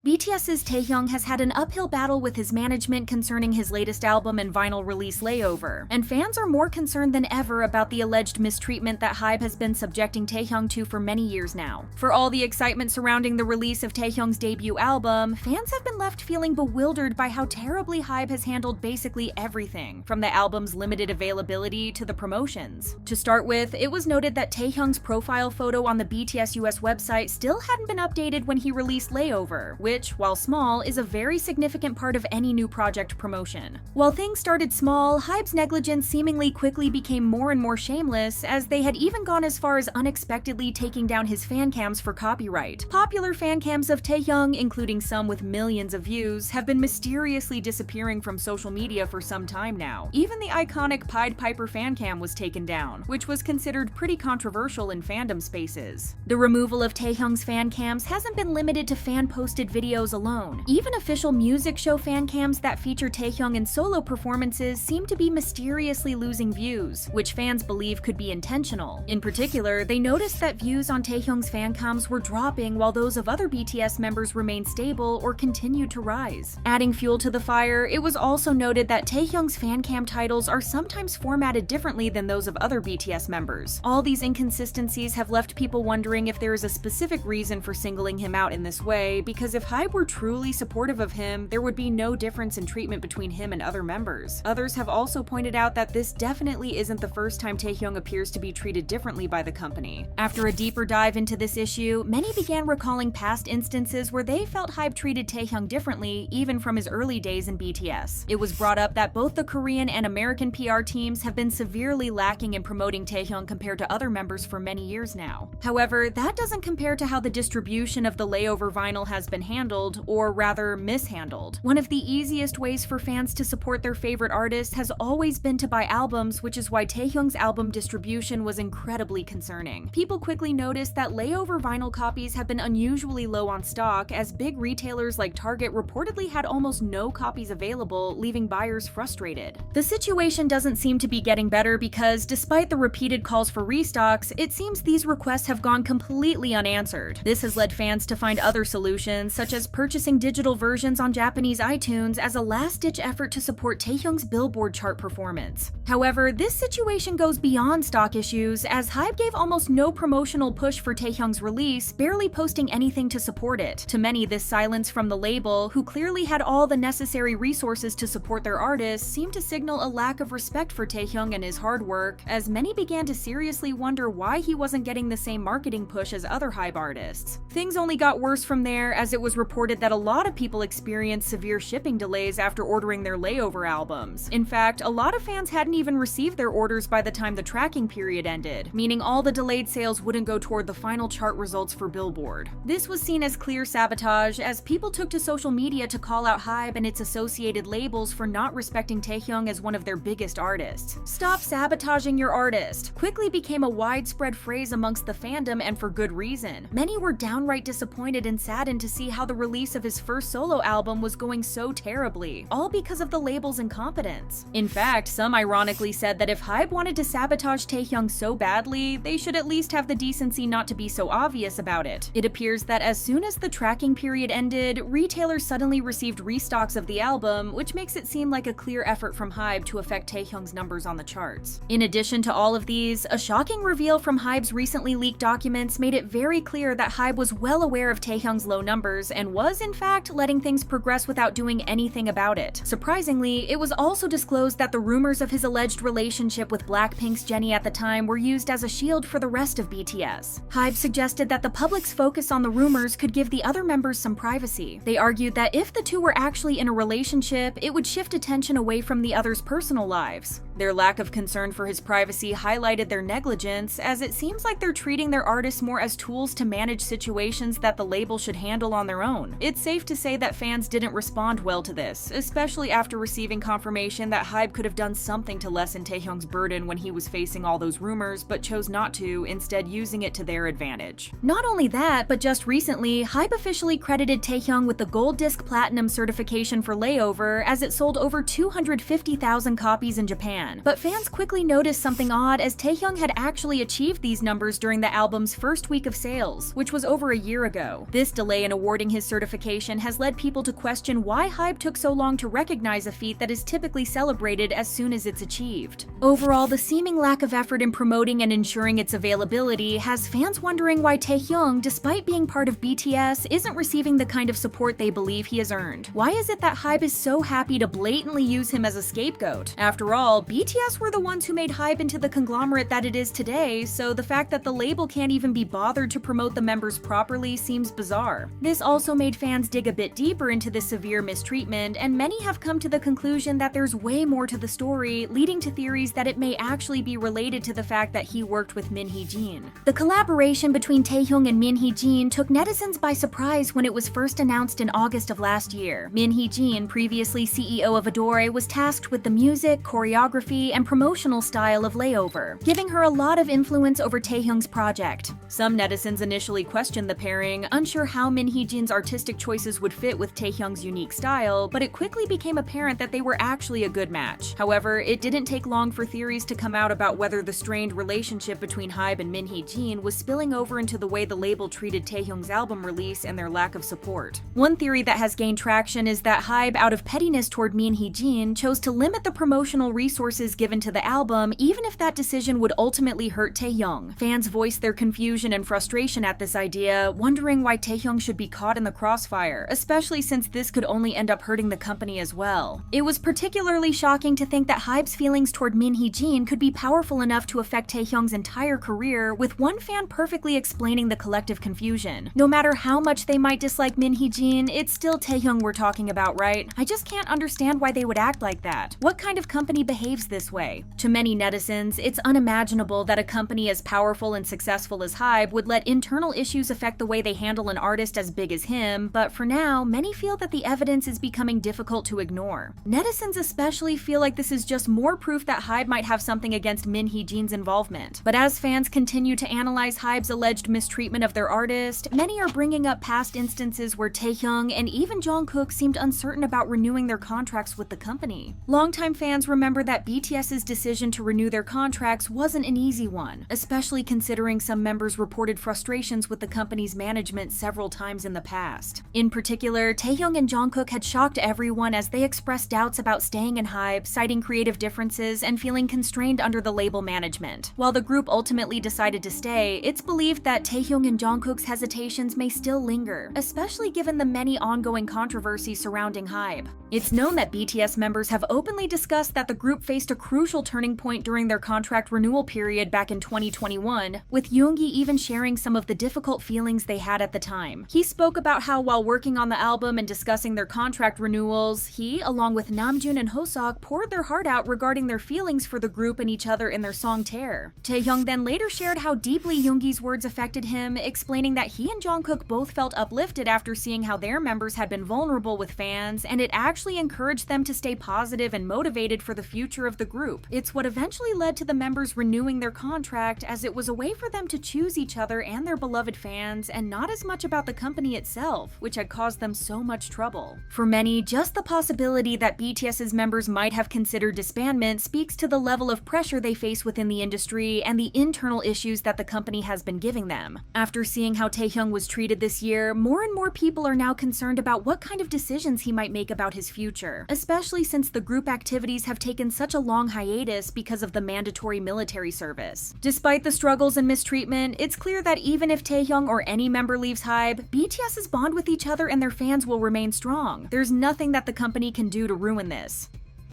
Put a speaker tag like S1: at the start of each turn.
S1: BTS's Taehyung has had an uphill battle with his management concerning his latest album and vinyl release Layover, and fans are more concerned than ever about the alleged mistreatment that HYBE has been subjecting Taehyung to for many years now. For all the excitement surrounding the release of Taehyung's debut album, fans have been left feeling bewildered by how terribly HYBE has handled basically everything, from the album's limited availability to the promotions. To start with, it was noted that Taehyung's profile photo on the BTS US website still hadn't been updated when he released Layover, which, while small, is a very significant part of any new project promotion. While things started small, HYBE's negligence seemingly quickly became more and more shameless, as they had even gone as far as unexpectedly taking down his fan cams for copyright. Popular fan cams of Taehyung, including some with millions of views, have been mysteriously disappearing from social media for some time now. Even the iconic Pied Piper fan cam was taken down, which was considered pretty controversial in fandom spaces. The removal of Taehyung's fan cams hasn't been limited to fan-posted videos alone. Even official music show fan cams that feature Taehyung in solo performances seem to be mysteriously losing views, which fans believe could be intentional. In particular, they noticed that views on Taehyung's fan cams were dropping while those of other BTS members remained stable or continued to rise. Adding fuel to the fire, it was also noted that Taehyung's fan cam titles are sometimes formatted differently than those of other BTS members. All these inconsistencies have left people wondering if there is a specific reason for singling him out in this way, because if HYBE were truly supportive of him, there would be no difference in treatment between him and other members. Others have also pointed out that this definitely isn't the first time Taehyung appears to be treated differently by the company. After a deeper dive into this issue, many began recalling past instances where they felt HYBE treated Taehyung differently, even from his early days in BTS. It was brought up that both the Korean and American PR teams have been severely lacking in promoting Taehyung compared to other members for many years now. However, that doesn't compare to how the distribution of the Layover vinyl has been handled, or rather mishandled. One of the easiest ways for fans to support their favorite artists has always been to buy albums, which is why Taehyung's album distribution was incredibly concerning. People quickly noticed that Layover vinyl copies have been unusually low on stock, as big retailers like Target reportedly had almost no copies available, leaving buyers frustrated. The situation doesn't seem to be getting better because, despite the repeated calls for restocks, it seems these requests have gone completely unanswered. This has led fans to find other solutions, such as purchasing digital versions on Japanese iTunes as a last-ditch effort to support Taehyung's Billboard chart performance. However, this situation goes beyond stock issues, as HYBE gave almost no promotional push for Taehyung's release, barely posting anything to support it. To many, this silence from the label, who clearly had all the necessary resources to support their artists, seemed to signal a lack of respect for Taehyung and his hard work, as many began to seriously wonder why he wasn't getting the same marketing push as other HYBE artists. Things only got worse from there, as it was reported that a lot of people experienced severe shipping delays after ordering their Layover albums. In fact, a lot of fans hadn't even received their orders by the time the tracking period ended, meaning all the delayed sales wouldn't go toward the final chart results for Billboard. This was seen as clear sabotage, as people took to social media to call out HYBE and its associated labels for not respecting Taehyung as one of their biggest artists. "Stop sabotaging your artist" quickly became a widespread phrase amongst the fandom, and for good reason. Many were downright disappointed and saddened to see how the release of his first solo album was going so terribly, all because of the label's incompetence. In fact, some ironically said that if HYBE wanted to sabotage Taehyung so badly, they should at least have the decency not to be so obvious about it. It appears that as soon as the tracking period ended, retailers suddenly received restocks of the album, which makes it seem like a clear effort from HYBE to affect Taehyung's numbers on the charts. In addition to all of these, a shocking reveal from HYBE's recently leaked documents made it very clear that HYBE was well aware of Taehyung's low numbers and was, in fact, letting things progress without doing anything about it. Surprisingly, it was also disclosed that the rumors of his alleged relationship with Blackpink's Jennie at the time were used as a shield for the rest of BTS. HYBE suggested that the public's focus on the rumors could give the other members some privacy. They argued that if the two were actually in a relationship, it would shift attention away from the others' personal lives. Their lack of concern for his privacy highlighted their negligence, as it seems like they're treating their artists more as tools to manage situations that the label should handle on their own. It's safe to say that fans didn't respond well to this, especially after receiving confirmation that HYBE could have done something to lessen Taehyung's burden when he was facing all those rumors, but chose not to, instead using it to their advantage. Not only that, but just recently, HYBE officially credited Taehyung with the Gold Disc Platinum certification for Layover, as it sold over 250,000 copies in Japan. fan. But fans quickly noticed something odd, as Taehyung had actually achieved these numbers during the album's first week of sales, which was over a year ago. This delay in awarding his certification has led people to question why HYBE took so long to recognize a feat that is typically celebrated as soon as it's achieved. Overall, the seeming lack of effort in promoting and ensuring its availability has fans wondering why Taehyung, despite being part of BTS, isn't receiving the kind of support they believe he has earned. Why is it that HYBE is so happy to blatantly use him as a scapegoat? After all, BTS were the ones who made HYBE into the conglomerate that it is today, so the fact that the label can't even be bothered to promote the members properly seems bizarre. This also made fans dig a bit deeper into the severe mistreatment, and many have come to the conclusion that there's way more to the story, leading to theories that it may actually be related to the fact that he worked with Min Hee-jin. The collaboration between Taehyung and Min Hee-jin took netizens by surprise when it was first announced in August of last year. Min Hee-jin, previously CEO of Adore, was tasked with the music, choreography, and promotional style of Layover, giving her a lot of influence over Taehyung's project. Some netizens initially questioned the pairing, unsure how Min Hee-jin's artistic choices would fit with Taehyung's unique style, but it quickly became apparent that they were actually a good match. However, it didn't take long for theories to come out about whether the strained relationship between HYBE and Min Hee-jin was spilling over into the way the label treated Taehyung's album release and their lack of support. One theory that has gained traction is that HYBE, out of pettiness toward Min Hee-jin, chose to limit the promotional resources given to the album, even if that decision would ultimately hurt Taehyung. Fans voiced their confusion and frustration at this idea, wondering why Taehyung should be caught in the crossfire, especially since this could only end up hurting the company as well. It was particularly shocking to think that HYBE's feelings toward Min Hee-jin could be powerful enough to affect Taehyung's entire career, with one fan perfectly explaining the collective confusion. No matter how much they might dislike Min Hee-jin, it's still Taehyung we're talking about, right? I just can't understand why they would act like that. What kind of company behaves this way? To many netizens, it's unimaginable that a company as powerful and successful as HYBE would let internal issues affect the way they handle an artist as big as him, but for now, many feel that the evidence is becoming difficult to ignore. Netizens especially feel like this is just more proof that HYBE might have something against Min Hee-jin's involvement. But as fans continue to analyze HYBE's alleged mistreatment of their artist, many are bringing up past instances where Taehyung and even Jungkook seemed uncertain about renewing their contracts with the company. Longtime fans remember that BTS's decision to renew their contracts wasn't an easy one, especially considering some members reported frustrations with the company's management several times in the past. In particular, Taehyung and Jungkook had shocked everyone as they expressed doubts about staying in HYBE, citing creative differences and feeling constrained under the label management. While the group ultimately decided to stay, it's believed that Taehyung and Jungkook's hesitations may still linger, especially given the many ongoing controversies surrounding HYBE. It's known that BTS members have openly discussed that the group faced a crucial turning point during their contract renewal period back in 2021, with Yoongi even sharing some of the difficult feelings they had at the time. He spoke about how while working on the album and discussing their contract renewals, he, along with Namjoon and Hoseok, poured their heart out regarding their feelings for the group and each other in their song Tear. Taehyung then later shared how deeply Yoongi's words affected him, explaining that he and Jungkook both felt uplifted after seeing how their members had been vulnerable with fans, and it actually encouraged them to stay positive and motivated for the future of the group. It's what eventually led to the members renewing their contract, as it was a way for them to choose each other and their beloved fans, and not as much about the company itself, which had caused them so much trouble. For many, just the possibility that BTS's members might have considered disbandment speaks to the level of pressure they face within the industry and the internal issues that the company has been giving them. After seeing how Taehyung was treated this year, more and more people are now concerned about what kind of decisions he might make about his future, especially since the group activities have taken such a long hiatus because of the mandatory military service. Despite the struggles and mistreatment, it's clear that even if Taehyung or any member leaves HYBE, BTS's bond with each other and their fans will remain strong. There's nothing that the company can do to ruin this.